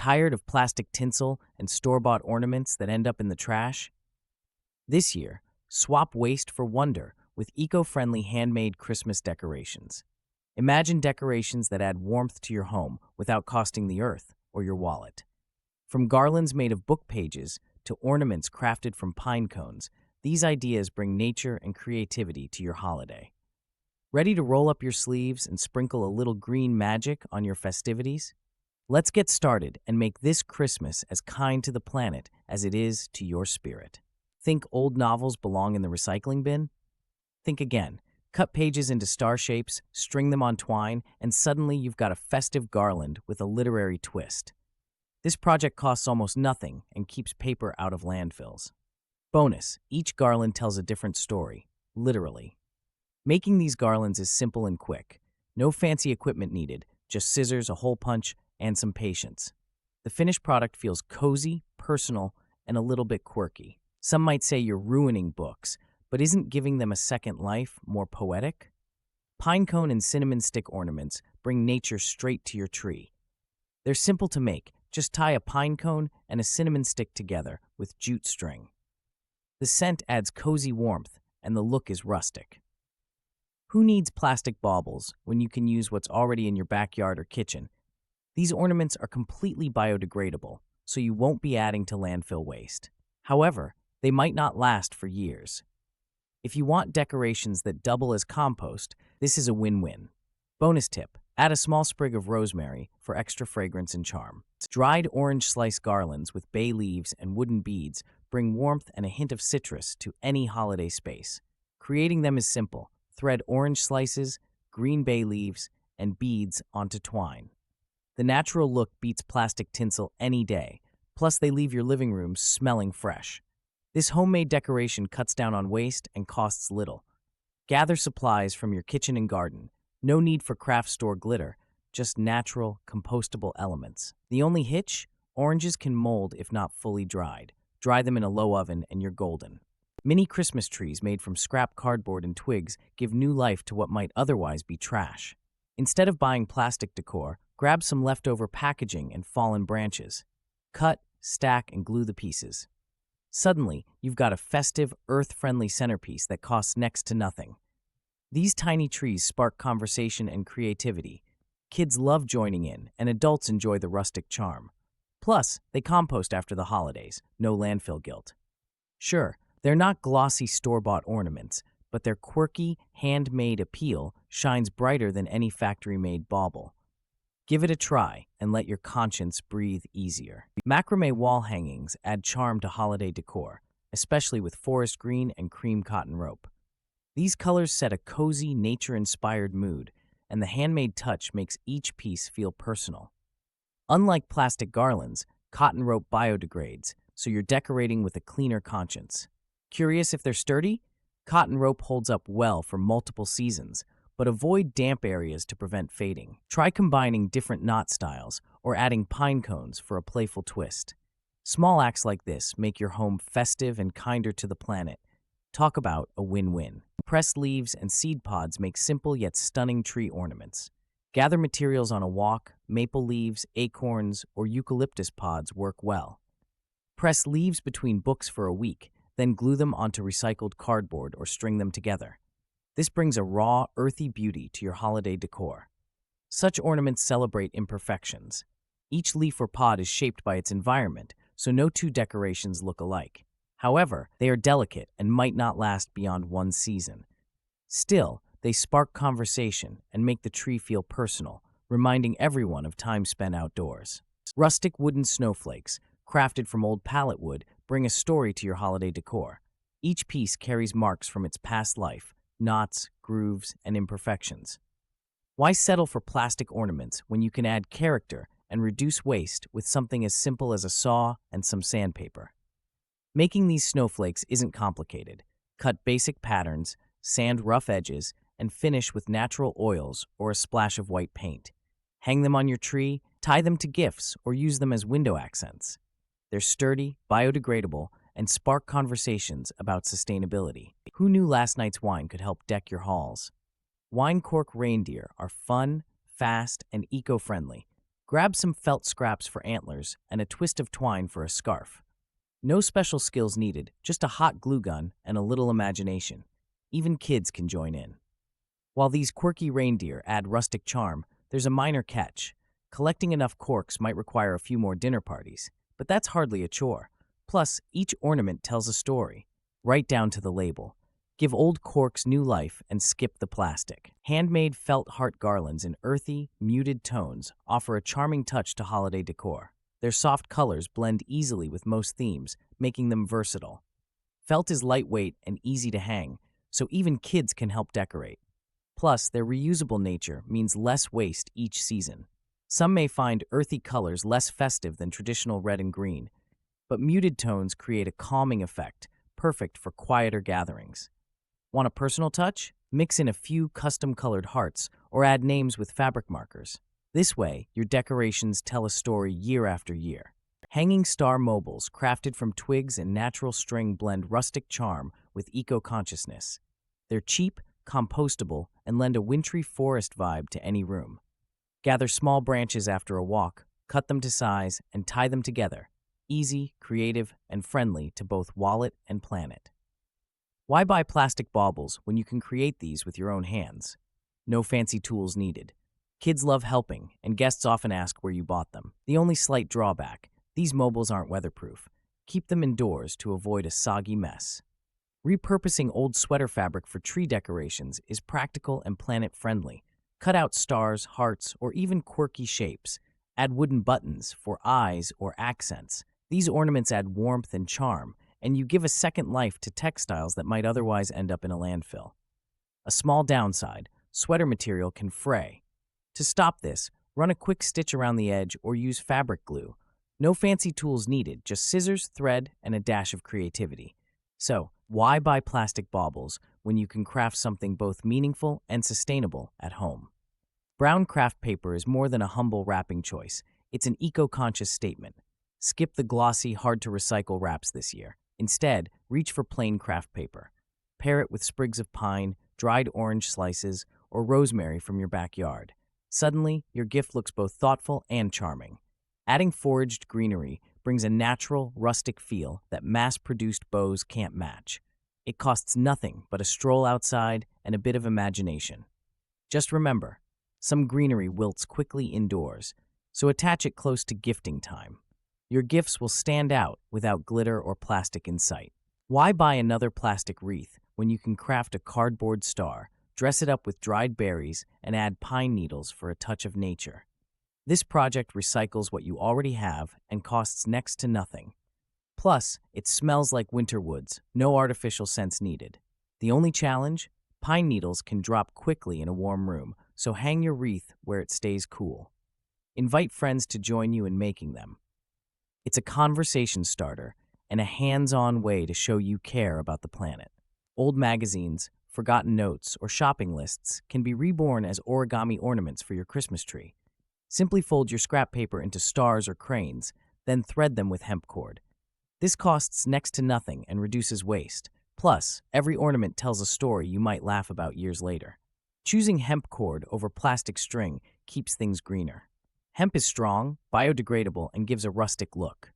Tired of plastic tinsel and store-bought ornaments that end up in the trash? This year, swap waste for wonder with eco-friendly handmade Christmas decorations. Imagine decorations that add warmth to your home without costing the earth or your wallet. From garlands made of book pages to ornaments crafted from pine cones, these ideas bring nature and creativity to your holiday. Ready to roll up your sleeves and sprinkle a little green magic on your festivities? Let's get started and make this Christmas as kind to the planet as it is to your spirit. Think old novels belong in the recycling bin? Think again. Cut pages into star shapes, string them on twine, and suddenly you've got a festive garland with a literary twist. This project costs almost nothing and keeps paper out of landfills. Bonus, each garland tells a different story, literally. Making these garlands is simple and quick. No fancy equipment needed, just scissors, a hole punch, and some patience. The finished product feels cozy, personal, and a little bit quirky. Some might say you're ruining books, but isn't giving them a second life more poetic? Pinecone and cinnamon stick ornaments bring nature straight to your tree. They're simple to make. Just tie a pine cone and a cinnamon stick together with jute string. The scent adds cozy warmth, and the look is rustic. Who needs plastic baubles when you can use what's already in your backyard or kitchen? These ornaments are completely biodegradable, so you won't be adding to landfill waste. However, they might not last for years. If you want decorations that double as compost, this is a win-win. Bonus tip, add a small sprig of rosemary for extra fragrance and charm. Dried orange slice garlands with bay leaves and wooden beads bring warmth and a hint of citrus to any holiday space. Creating them is simple. Thread orange slices, green bay leaves, and beads onto twine. The natural look beats plastic tinsel any day, plus they leave your living room smelling fresh. This homemade decoration cuts down on waste and costs little. Gather supplies from your kitchen and garden. No need for craft store glitter, just natural, compostable elements. The only hitch? Oranges can mold if not fully dried. Dry them in a low oven and you're golden. Mini Christmas trees made from scrap cardboard and twigs give new life to what might otherwise be trash. Instead of buying plastic decor, grab some leftover packaging and fallen branches. Cut, stack, and glue the pieces. Suddenly, you've got a festive, earth-friendly centerpiece that costs next to nothing. These tiny trees spark conversation and creativity. Kids love joining in, and adults enjoy the rustic charm. Plus, they compost after the holidays, no landfill guilt. Sure, they're not glossy store-bought ornaments, but their quirky, handmade appeal shines brighter than any factory-made bauble. Give it a try and let your conscience breathe easier. Macrame wall hangings add charm to holiday decor, especially with forest green and cream cotton rope. These colors set a cozy, nature-inspired mood, and the handmade touch makes each piece feel personal. Unlike plastic garlands, cotton rope biodegrades, so you're decorating with a cleaner conscience. Curious if they're sturdy? Cotton rope holds up well for multiple seasons, but avoid damp areas to prevent fading. Try combining different knot styles or adding pine cones for a playful twist. Small acts like this make your home festive and kinder to the planet. Talk about a win-win. Pressed leaves and seed pods make simple yet stunning tree ornaments. Gather materials on a walk, maple leaves, acorns, or eucalyptus pods work well. Press leaves between books for a week, then glue them onto recycled cardboard or string them together. This brings a raw, earthy beauty to your holiday decor. Such ornaments celebrate imperfections. Each leaf or pod is shaped by its environment, so no two decorations look alike. However, they are delicate and might not last beyond one season. Still, they spark conversation and make the tree feel personal, reminding everyone of time spent outdoors. Rustic wooden snowflakes, crafted from old pallet wood, bring a story to your holiday decor. Each piece carries marks from its past life, knots, grooves, and imperfections. Why settle for plastic ornaments when you can add character and reduce waste with something as simple as a saw and some sandpaper? Making these snowflakes isn't complicated. Cut basic patterns, sand rough edges, and finish with natural oils or a splash of white paint. Hang them on your tree, tie them to gifts, or use them as window accents. They're sturdy, biodegradable, and spark conversations about sustainability. Who knew last night's wine could help deck your halls? Wine cork reindeer are fun, fast, and eco-friendly, Grab some felt scraps for antlers and a twist of twine for a scarf. No special skills needed, just a hot glue gun and a little imagination. Even kids can join in. While these quirky reindeer add rustic charm, there's a minor catch. Collecting enough corks might require a few more dinner parties, but that's hardly a chore. Plus, each ornament tells a story, right down to the label. Give old corks new life and skip the plastic. Handmade felt heart garlands in earthy, muted tones offer a charming touch to holiday decor. Their soft colors blend easily with most themes, making them versatile. Felt is lightweight and easy to hang, so even kids can help decorate. Plus, their reusable nature means less waste each season. Some may find earthy colors less festive than traditional red and green, but muted tones create a calming effect, perfect for quieter gatherings. Want a personal touch? Mix in a few custom-colored hearts or add names with fabric markers. This way, your decorations tell a story year after year. Hanging star mobiles crafted from twigs and natural string blend rustic charm with eco-consciousness. They're cheap, compostable, and lend a wintry forest vibe to any room. Gather small branches after a walk, cut them to size, and tie them together. Easy, creative, and friendly to both wallet and planet. Why buy plastic baubles when you can create these with your own hands? No fancy tools needed. Kids love helping, and guests often ask where you bought them. The only slight drawback, these mobiles aren't weatherproof. Keep them indoors to avoid a soggy mess. Repurposing old sweater fabric for tree decorations is practical and planet-friendly. Cut out stars, hearts, or even quirky shapes. Add wooden buttons for eyes or accents. These ornaments add warmth and charm, and you give a second life to textiles that might otherwise end up in a landfill. A small downside, sweater material can fray. To stop this, run a quick stitch around the edge or use fabric glue. No fancy tools needed, just scissors, thread, and a dash of creativity. So, why buy plastic baubles when you can craft something both meaningful and sustainable at home? Brown craft paper is more than a humble wrapping choice. It's an eco-conscious statement. Skip the glossy, hard-to-recycle wraps this year. Instead, reach for plain craft paper. Pair it with sprigs of pine, dried orange slices, or rosemary from your backyard. Suddenly, your gift looks both thoughtful and charming. Adding foraged greenery brings a natural, rustic feel that mass-produced bows can't match. It costs nothing but a stroll outside and a bit of imagination. Just remember, some greenery wilts quickly indoors, so attach it close to gifting time. Your gifts will stand out without glitter or plastic in sight. Why buy another plastic wreath when you can craft a cardboard star, dress it up with dried berries, and add pine needles for a touch of nature? This project recycles what you already have and costs next to nothing. Plus, it smells like winter woods, no artificial scents needed. The only challenge? Pine needles can drop quickly in a warm room, so hang your wreath where it stays cool. Invite friends to join you in making them. It's a conversation starter and a hands-on way to show you care about the planet. Old magazines, forgotten notes, or shopping lists can be reborn as origami ornaments for your Christmas tree. Simply fold your scrap paper into stars or cranes, then thread them with hemp cord. This costs next to nothing and reduces waste. Plus, every ornament tells a story you might laugh about years later. Choosing hemp cord over plastic string keeps things greener. Hemp is strong, biodegradable, and gives a rustic look.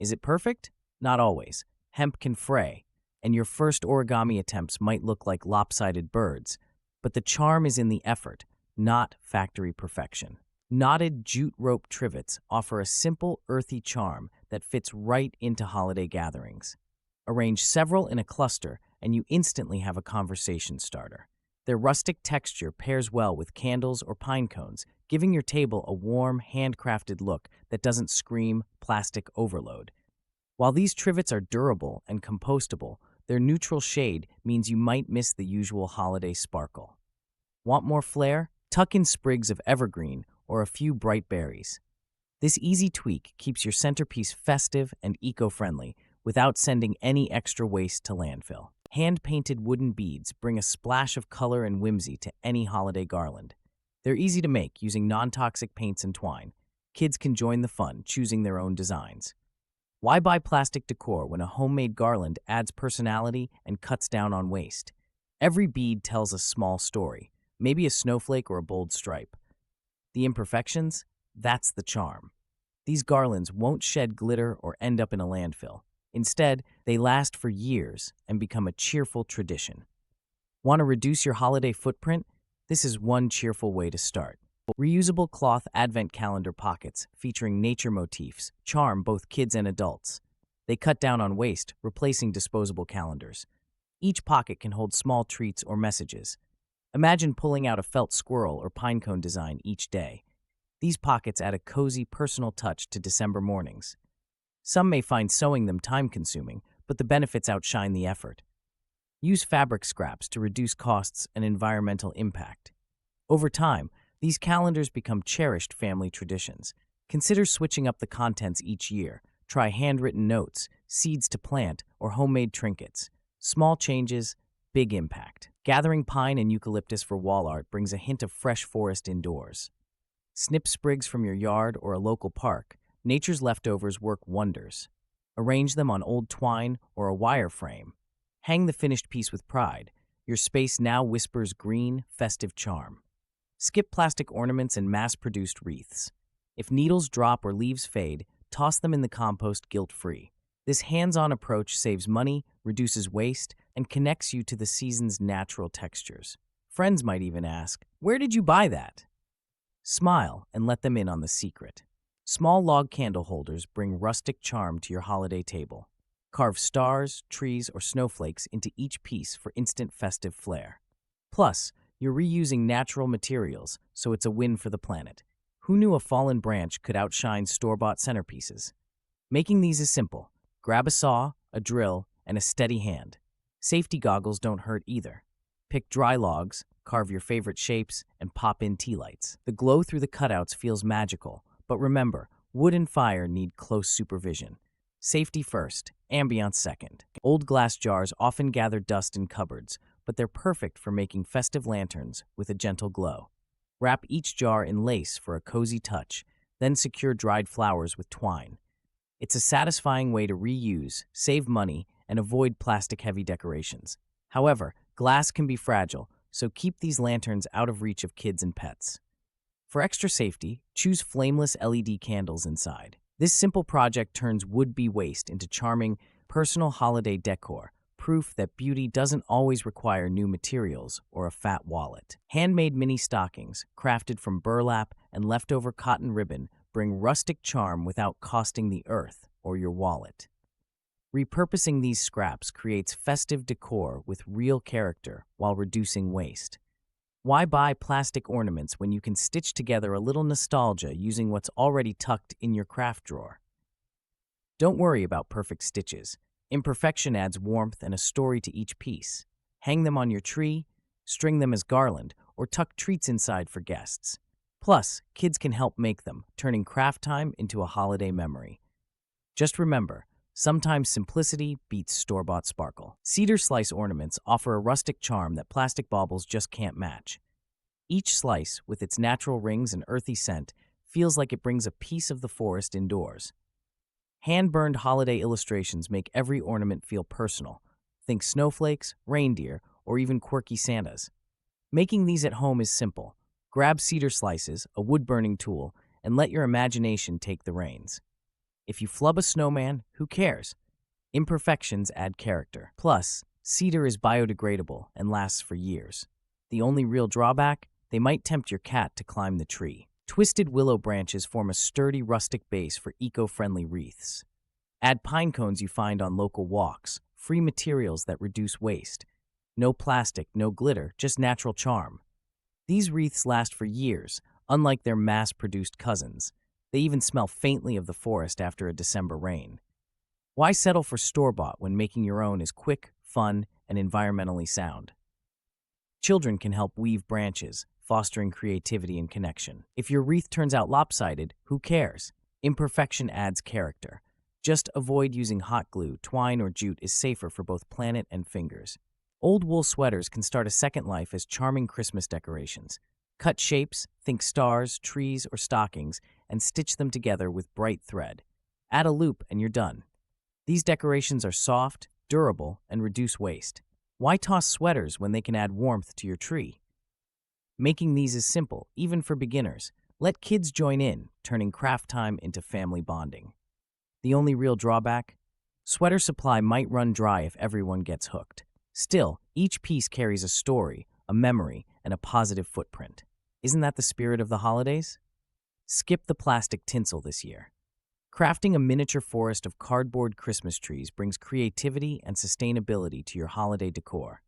Is it perfect? Not always. Hemp can fray, and your first origami attempts might look like lopsided birds, but the charm is in the effort, not factory perfection. Knotted jute rope trivets offer a simple, earthy charm that fits right into holiday gatherings. Arrange several in a cluster, and you instantly have a conversation starter. Their rustic texture pairs well with candles or pine cones, giving your table a warm, handcrafted look that doesn't scream plastic overload. While these trivets are durable and compostable, their neutral shade means you might miss the usual holiday sparkle. Want more flair? Tuck in sprigs of evergreen or a few bright berries. This easy tweak keeps your centerpiece festive and eco-friendly without sending any extra waste to landfill. Hand-painted wooden beads bring a splash of color and whimsy to any holiday garland. They're easy to make using non-toxic paints and twine. Kids can join the fun, choosing their own designs. Why buy plastic decor when a homemade garland adds personality and cuts down on waste? Every bead tells a small story, maybe a snowflake or a bold stripe. The imperfections? That's the charm. These garlands won't shed glitter or end up in a landfill. Instead, they last for years and become a cheerful tradition. Want to reduce your holiday footprint? This is one cheerful way to start. Reusable cloth advent calendar pockets featuring nature motifs charm both kids and adults. They cut down on waste, replacing disposable calendars. Each pocket can hold small treats or messages. Imagine pulling out a felt squirrel or pinecone design each day. These pockets add a cozy, personal touch to December mornings. Some may find sewing them time-consuming, but the benefits outshine the effort. Use fabric scraps to reduce costs and environmental impact. Over time, these calendars become cherished family traditions. Consider switching up the contents each year. Try handwritten notes, seeds to plant, or homemade trinkets. Small changes, big impact. Gathering pine and eucalyptus for wall art brings a hint of fresh forest indoors. Snip sprigs from your yard or a local park. Nature's leftovers work wonders. Arrange them on old twine or a wire frame. Hang the finished piece with pride. Your space now whispers green, festive charm. Skip plastic ornaments and mass-produced wreaths. If needles drop or leaves fade, toss them in the compost guilt-free. This hands-on approach saves money, reduces waste, and connects you to the season's natural textures. Friends might even ask, "Where did you buy that?" Smile and let them in on the secret. Small log candle holders bring rustic charm to your holiday table. Carve stars, trees, or snowflakes into each piece for instant festive flair. Plus, you're reusing natural materials, so it's a win for the planet. Who knew a fallen branch could outshine store-bought centerpieces? Making these is simple. Grab a saw, a drill, and a steady hand. Safety goggles don't hurt either. Pick dry logs, carve your favorite shapes, and pop in tea lights. The glow through the cutouts feels magical, but remember, wood and fire need close supervision. Safety first, ambiance second. Old glass jars often gather dust in cupboards, but they're perfect for making festive lanterns with a gentle glow. Wrap each jar in lace for a cozy touch, then secure dried flowers with twine. It's a satisfying way to reuse, save money, and avoid plastic-heavy decorations. However, glass can be fragile, so keep these lanterns out of reach of kids and pets. For extra safety, choose flameless LED candles inside. This simple project turns would-be waste into charming, personal holiday decor, proof that beauty doesn't always require new materials or a fat wallet. Handmade mini stockings, crafted from burlap and leftover cotton ribbon, bring rustic charm without costing the earth or your wallet. Repurposing these scraps creates festive decor with real character while reducing waste. Why buy plastic ornaments when you can stitch together a little nostalgia using what's already tucked in your craft drawer? Don't worry about perfect stitches. Imperfection adds warmth and a story to each piece. Hang them on your tree, string them as garland, or tuck treats inside for guests. Plus, kids can help make them, turning craft time into a holiday memory. Just remember, sometimes simplicity beats store-bought sparkle. Cedar slice ornaments offer a rustic charm that plastic baubles just can't match. Each slice, with its natural rings and earthy scent, feels like it brings a piece of the forest indoors. Hand-burned holiday illustrations make every ornament feel personal. Think snowflakes, reindeer, or even quirky Santas. Making these at home is simple. Grab cedar slices, a wood-burning tool, and let your imagination take the reins. If you flub a snowman, who cares? Imperfections add character. Plus, cedar is biodegradable and lasts for years. The only real drawback? They might tempt your cat to climb the tree. Twisted willow branches form a sturdy rustic base for eco-friendly wreaths. Add pine cones you find on local walks, free materials that reduce waste. No plastic, no glitter, just natural charm. These wreaths last for years, unlike their mass-produced cousins. They even smell faintly of the forest after a December rain. Why settle for store-bought when making your own is quick, fun, and environmentally sound? Children can help weave branches, fostering creativity and connection. If your wreath turns out lopsided, who cares? Imperfection adds character. Just avoid using hot glue, twine, or jute is safer for both planet and fingers. Old wool sweaters can start a second life as charming Christmas decorations. Cut shapes, think stars, trees, or stockings, and stitch them together with bright thread. Add a loop and you're done. These decorations are soft, durable, and reduce waste. Why toss sweaters when they can add warmth to your tree? Making these is simple, even for beginners. Let kids join in, turning craft time into family bonding. The only real drawback? Sweater supply might run dry if everyone gets hooked. Still, each piece carries a story, a memory, and a positive footprint. Isn't that the spirit of the holidays? Skip the plastic tinsel this year. Crafting a miniature forest of cardboard Christmas trees brings creativity and sustainability to your holiday decor.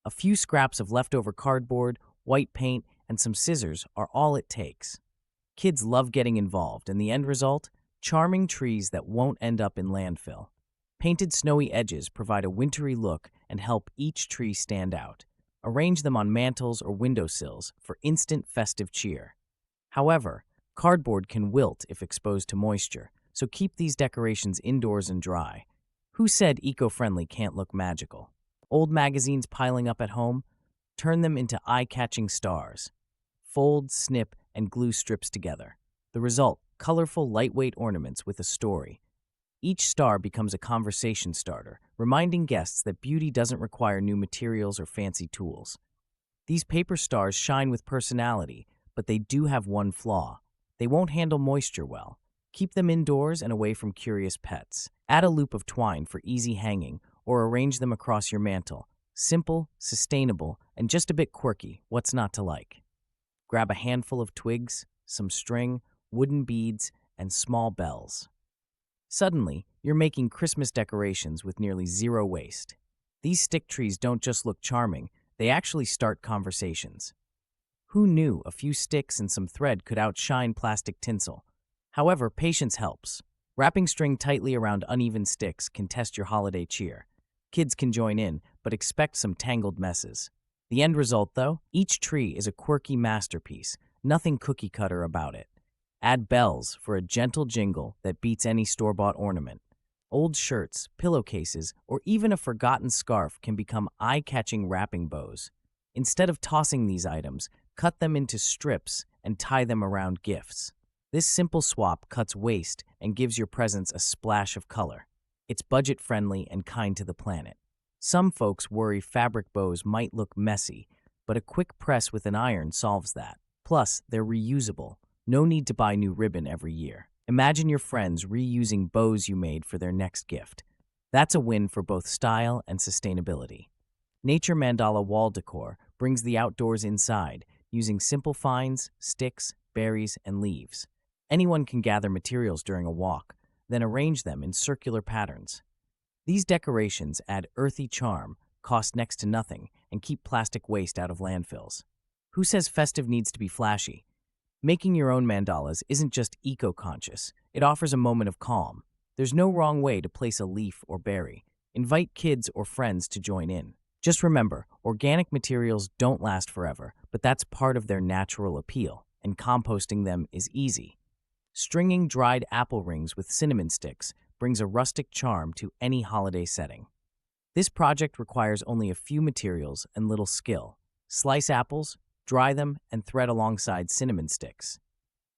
A few scraps of leftover cardboard, white paint, and some scissors are all it takes. Kids love getting involved, and the end result? Charming trees that won't end up in landfill. Painted snowy edges provide a wintry look and help each tree stand out. Arrange them on mantels or windowsills for instant festive cheer. However, cardboard can wilt if exposed to moisture, so keep these decorations indoors and dry. Who said eco-friendly can't look magical? Old magazines piling up at home? Turn them into eye-catching stars. Fold, snip, and glue strips together. The result, colorful, lightweight ornaments with a story. Each star becomes a conversation starter, reminding guests that beauty doesn't require new materials or fancy tools. These paper stars shine with personality, but they do have one flaw. They won't handle moisture well. Keep them indoors and away from curious pets. Add a loop of twine for easy hanging, or arrange them across your mantel. Simple, sustainable, and just a bit quirky. What's not to like? Grab a handful of twigs, some string, wooden beads, and small bells. Suddenly, you're making Christmas decorations with nearly zero waste. These stick trees don't just look charming, they actually start conversations. Who knew a few sticks and some thread could outshine plastic tinsel? However, patience helps. Wrapping string tightly around uneven sticks can test your holiday cheer. Kids can join in, but expect some tangled messes. The end result, though? Each tree is a quirky masterpiece, nothing cookie-cutter about it. Add bells for a gentle jingle that beats any store-bought ornament. Old shirts, pillowcases, or even a forgotten scarf can become eye-catching wrapping bows. Instead of tossing these items, cut them into strips and tie them around gifts. This simple swap cuts waste and gives your presents a splash of color. It's budget-friendly and kind to the planet. Some folks worry fabric bows might look messy, but a quick press with an iron solves that. Plus, they're reusable. No need to buy new ribbon every year. Imagine your friends reusing bows you made for their next gift. That's a win for both style and sustainability. Nature Mandala wall decor brings the outdoors inside, using simple finds, sticks, berries, and leaves. Anyone can gather materials during a walk, then arrange them in circular patterns. These decorations add earthy charm, cost next to nothing, and keep plastic waste out of landfills. Who says festive needs to be flashy? Making your own mandalas isn't just eco-conscious, it offers a moment of calm. There's no wrong way to place a leaf or berry. Invite kids or friends to join in. Just remember, organic materials don't last forever, but that's part of their natural appeal, and composting them is easy. Stringing dried apple rings with cinnamon sticks brings a rustic charm to any holiday setting. This project requires only a few materials and little skill. Slice apples, dry them, and thread alongside cinnamon sticks.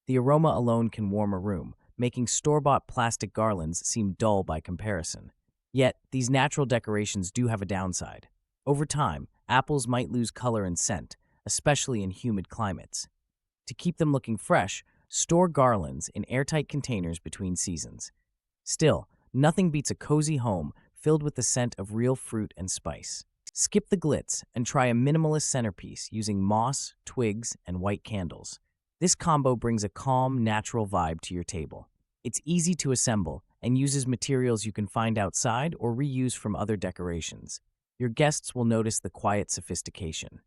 The aroma alone can warm a room, making store-bought plastic garlands seem dull by comparison. Yet, these natural decorations do have a downside. Over time, apples might lose color and scent, especially in humid climates. To keep them looking fresh, store garlands in airtight containers between seasons. Still, nothing beats a cozy home filled with the scent of real fruit and spice. Skip the glitz and try a minimalist centerpiece using moss, twigs, and white candles. This combo brings a calm, natural vibe to your table. It's easy to assemble and uses materials you can find outside or reuse from other decorations. Your guests will notice the quiet sophistication.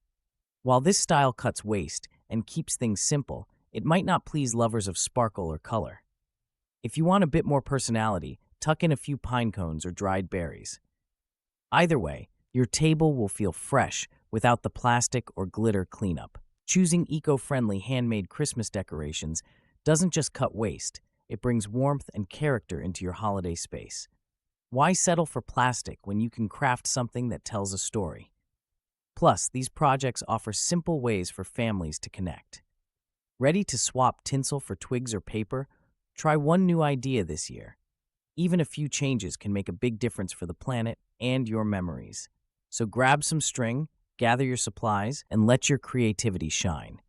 While this style cuts waste and keeps things simple, it might not please lovers of sparkle or color. If you want a bit more personality, tuck in a few pine cones or dried berries. Either way, your table will feel fresh without the plastic or glitter cleanup. Choosing eco-friendly handmade Christmas decorations doesn't just cut waste, it brings warmth and character into your holiday space. Why settle for plastic when you can craft something that tells a story? Plus, these projects offer simple ways for families to connect. Ready to swap tinsel for twigs or paper? Try one new idea this year. Even a few changes can make a big difference for the planet and your memories. So grab some string, gather your supplies, and let your creativity shine.